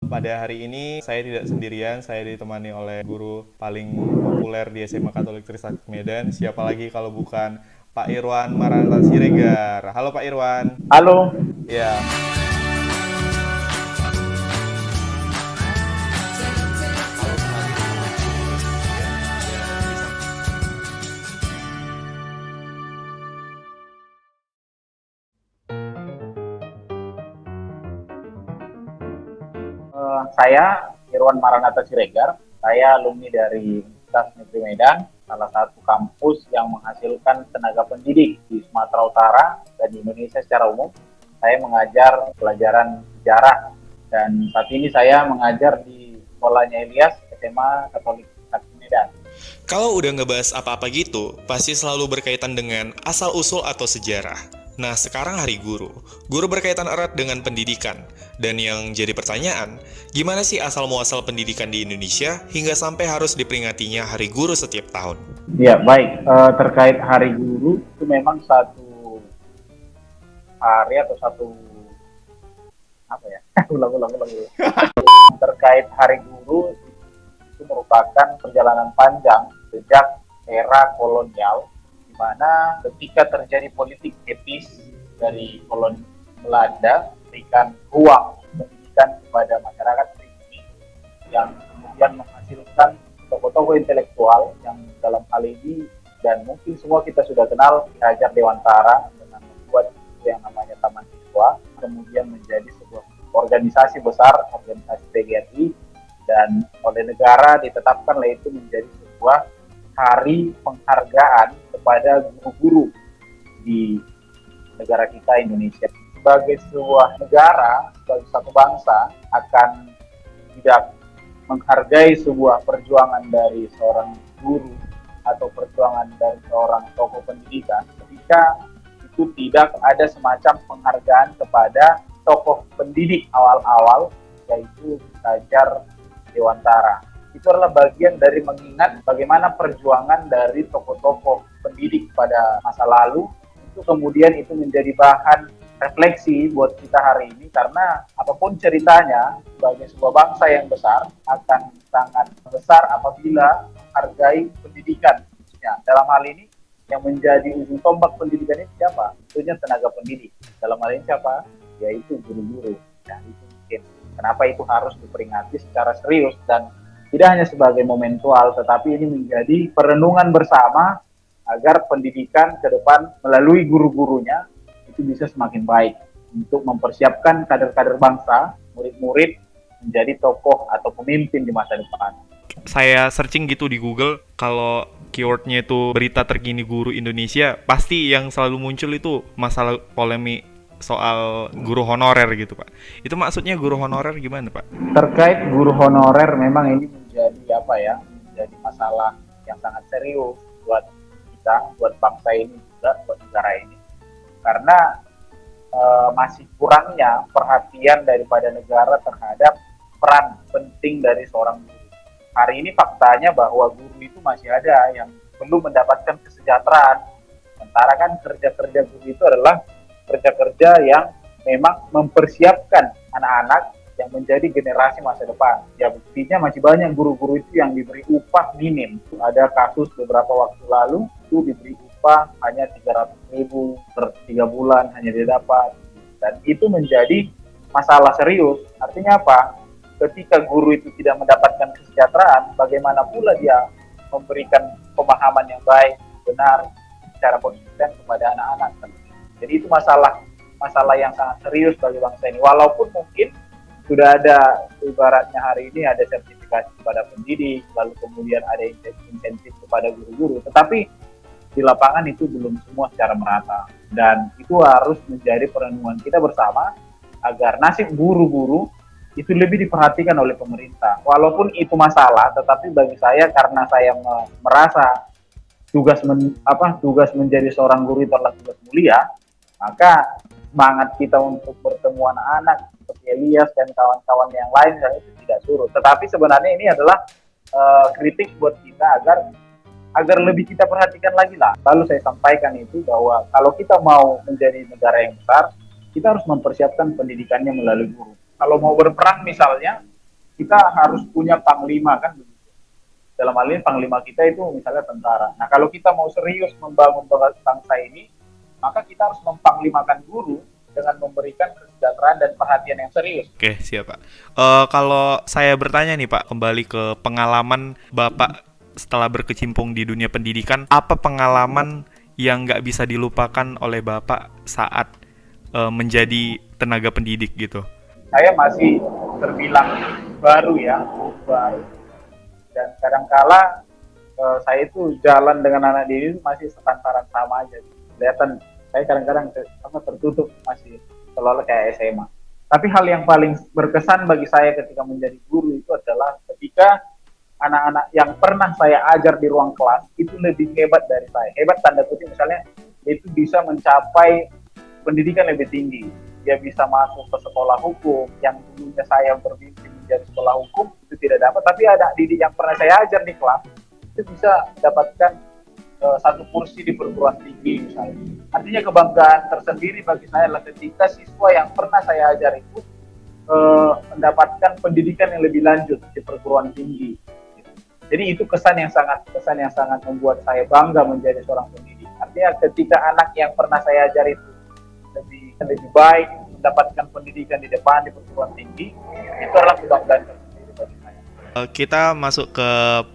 Pada hari ini saya tidak sendirian, saya ditemani oleh guru paling populer di SMA Katolik Trisakti Medan. Siapa lagi kalau bukan Pak Irwan Maranatha Siregar. Halo Pak Irwan. Halo. Ya, Saya Irwan Maranatha Siregar. Saya alumni dari Universitas Negeri Medan, salah satu kampus yang menghasilkan tenaga pendidik di Sumatera Utara dan di Indonesia secara umum. Saya mengajar pelajaran sejarah dan saat ini saya mengajar di sekolahnya Ilyas, SMA Katolik Trisakti Medan. Kalau udah ngebahas apa-apa gitu, pasti selalu berkaitan dengan asal-usul atau sejarah. Nah, sekarang Hari Guru. Guru berkaitan erat dengan pendidikan. Dan yang jadi pertanyaan, gimana sih asal-muasal pendidikan di Indonesia hingga sampai harus diperingatinya Hari Guru setiap tahun? Ya, baik. Terkait Hari Guru, itu memang satu hari atau satu apa ya? ulang. Terkait Hari Guru itu merupakan perjalanan panjang sejak era kolonial, di mana ketika terjadi politik etis dari koloni Belanda memberikan ruang pendidikan kepada masyarakat pribumi yang kemudian menghasilkan tokoh-tokoh intelektual yang dalam hal ini dan mungkin semua kita sudah kenal Ki Hajar Dewantara dengan membuat yang namanya Taman Siswa, kemudian menjadi sebuah organisasi besar, organisasi PGRI, dan oleh negara ditetapkanlah itu menjadi sebuah hari penghargaan kepada guru-guru di negara kita Indonesia. Sebagai sebuah negara, sebagai satu bangsa akan tidak menghargai sebuah perjuangan dari seorang guru atau perjuangan dari seorang tokoh pendidikan ketika itu tidak ada semacam penghargaan kepada tokoh pendidik awal-awal, yaitu Hajar Dewantara. Itu adalah bagian dari mengingat bagaimana perjuangan dari tokoh-tokoh pendidik pada masa lalu, itu kemudian itu menjadi bahan refleksi buat kita hari ini, karena apapun ceritanya sebagai sebuah bangsa yang besar akan sangat besar apabila menghargai pendidikan. Ya, dalam hal ini yang menjadi ujung tombak pendidikan ini siapa? Tentunya tenaga pendidik. Dalam hal ini siapa? Yaitu guru-guru. Ya, itu mungkin kenapa itu harus diperingati secara serius dan tidak hanya sebagai momentual, tetapi ini menjadi perenungan bersama agar pendidikan ke depan melalui guru-gurunya itu bisa semakin baik untuk mempersiapkan kader-kader bangsa, murid-murid menjadi tokoh atau pemimpin di masa depan. saya searching gitu di Google, kalau keywordnya itu berita terkini guru Indonesia, pasti yang selalu muncul itu masalah polemik soal guru honorer gitu Pak. Itu maksudnya guru honorer gimana Pak? Terkait guru honorer memang ini menjadi menjadi masalah yang sangat serius buat kita, buat bangsa ini juga, buat negara ini. Karena masih kurangnya perhatian daripada negara terhadap peran penting dari seorang guru. Hari ini faktanya bahwa guru itu masih ada yang belum mendapatkan kesejahteraan. Sementara kan kerja-kerja guru itu adalah kerja-kerja yang memang mempersiapkan anak-anak yang menjadi generasi masa depan. Ya, buktinya masih banyak guru-guru itu yang diberi upah minim. Ada kasus beberapa waktu lalu itu diberi upah hanya 300.000 per 3 bulan hanya dia dapat, dan itu menjadi masalah serius. Artinya apa? Ketika guru itu tidak mendapatkan kesejahteraan, bagaimana pula dia memberikan pemahaman yang baik, benar, secara konsisten kepada anak-anak. Jadi itu masalah yang sangat serius bagi bangsa ini. Walaupun mungkin sudah ada, ibaratnya hari ini ada sertifikasi kepada pendidik, lalu kemudian ada insentif kepada guru-guru, tetapi di lapangan itu belum semua secara merata, dan itu harus menjadi perenungan kita bersama agar nasib guru-guru itu lebih diperhatikan oleh pemerintah. Walaupun itu masalah, tetapi bagi saya, karena saya merasa tugas menjadi seorang guru itu adalah tugas mulia, maka semangat kita untuk bertemu anak-anak seperti Ilyas dan kawan-kawan yang lain itu tidak surut. Tetapi sebenarnya ini adalah kritik buat kita agar lebih kita perhatikan lagi lah. Lalu saya sampaikan itu bahwa kalau kita mau menjadi negara yang besar, kita harus mempersiapkan pendidikannya melalui guru. Kalau mau berperang misalnya, kita harus punya panglima kan begitu. Dalam hal ini panglima kita itu misalnya tentara. Nah, kalau kita mau serius membangun bangsa ini, maka kita harus mempanglimakan guru dengan memberikan kesejahteraan dan perhatian yang serius. Oke, siap Pak. Kalau saya bertanya nih Pak, kembali ke pengalaman Bapak setelah berkecimpung di dunia pendidikan, apa pengalaman yang nggak bisa dilupakan oleh Bapak saat menjadi tenaga pendidik gitu? Saya masih terbilang baru ya, baru. Dan kadangkala saya itu jalan dengan anak didik masih sepantaran sama aja. Kelihatan saya kadang-kadang tertutup, masih seolah-olah kayak SMA. Tapi hal yang paling berkesan bagi saya ketika menjadi guru itu adalah ketika anak-anak yang pernah saya ajar di ruang kelas itu lebih hebat dari saya. Hebat tanda kutip misalnya itu bisa mencapai pendidikan lebih tinggi. Dia bisa masuk ke sekolah hukum yang dulunya saya bermimpi menjadi sekolah hukum itu tidak dapat, tapi ada didik yang pernah saya ajar di kelas itu bisa mendapatkan satu kursi di perguruan tinggi misalnya. Artinya kebanggaan tersendiri bagi saya adalah ketika siswa yang pernah saya ajar itu mendapatkan pendidikan yang lebih lanjut di perguruan tinggi. Jadi itu kesan yang sangat membuat saya bangga menjadi seorang pendidik. Artinya ketika anak yang pernah saya ajar itu lebih baik mendapatkan pendidikan di depan di perguruan tinggi, itu adalah kebanggaan tersendiri bagi saya. Kita masuk ke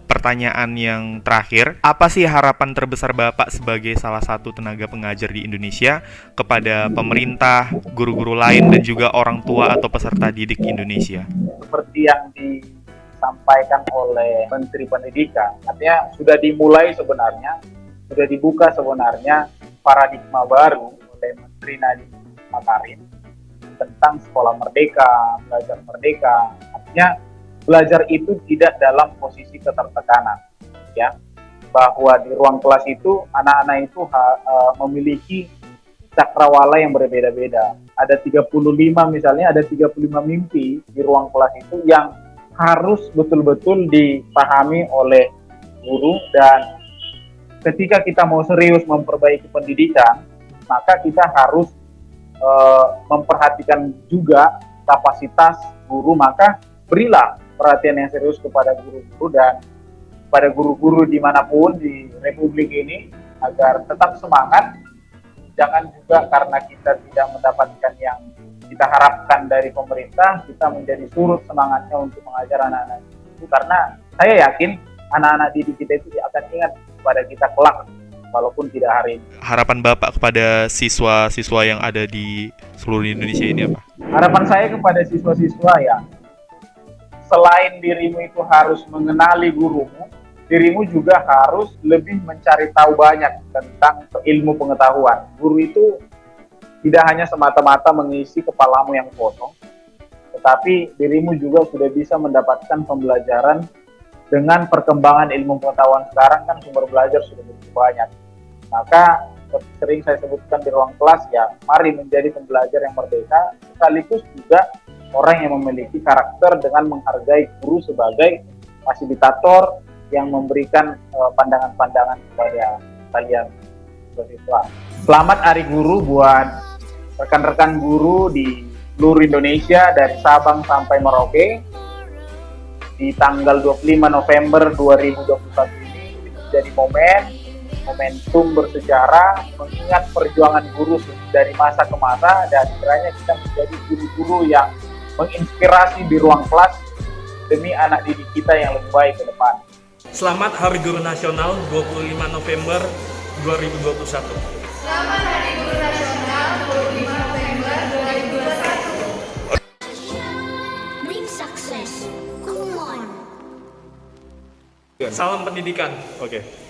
pertanyaan yang terakhir. Apa sih harapan terbesar Bapak sebagai salah satu tenaga pengajar di Indonesia kepada pemerintah, guru-guru lain, dan juga orang tua atau peserta didik Indonesia? Seperti yang disampaikan oleh Menteri Pendidikan, artinya sudah dimulai sebenarnya, sudah dibuka sebenarnya paradigma baru oleh Menteri Nadiem Makarim tentang sekolah merdeka, belajar merdeka. Artinya belajar itu tidak dalam posisi ketertekanan, ya, bahwa di ruang kelas itu anak-anak itu memiliki cakrawala yang berbeda-beda. Ada 35 misalnya, ada 35 mimpi di ruang kelas itu yang harus betul-betul dipahami oleh guru. Dan ketika kita mau serius memperbaiki pendidikan, maka kita harus memperhatikan juga kapasitas guru. Maka berilah perhatian yang serius kepada guru-guru dan pada guru-guru dimanapun di Republik ini agar tetap semangat. Jangan juga karena kita tidak mendapatkan yang kita harapkan dari pemerintah, kita menjadi surut semangatnya untuk mengajar anak-anak itu. Karena saya yakin anak-anak didik kita itu akan ingat kepada kita kelak, walaupun tidak hari ini. Harapan Bapak kepada siswa-siswa yang ada di seluruh Indonesia ini apa? Harapan saya kepada siswa-siswa ya, selain dirimu itu harus mengenali gurumu, dirimu juga harus lebih mencari tahu banyak tentang ilmu pengetahuan. Guru itu tidak hanya semata-mata mengisi kepalamu yang kosong, tetapi dirimu juga sudah bisa mendapatkan pembelajaran dengan perkembangan ilmu pengetahuan. Sekarang kan sumber belajar sudah begitu banyak. Maka sering saya sebutkan di ruang kelas ya, mari menjadi pembelajar yang merdeka, sekaligus juga orang yang memiliki karakter dengan menghargai guru sebagai fasilitator yang memberikan pandangan-pandangan kepada kalian siswa. Selamat Hari Guru buat rekan-rekan guru di seluruh Indonesia dari Sabang sampai Merauke. Di tanggal 25 November 2021 ini menjadi momentum bersejarah mengingat perjuangan guru dari masa ke masa, dan kiranya kita menjadi guru-guru yang menginspirasi di ruang kelas demi anak didik kita yang lebih baik ke depan. Selamat Hari Guru Nasional 25 November 2021. Selamat Hari Guru Nasional 25 November 2021. Bring success. Come on. Salam pendidikan. Oke.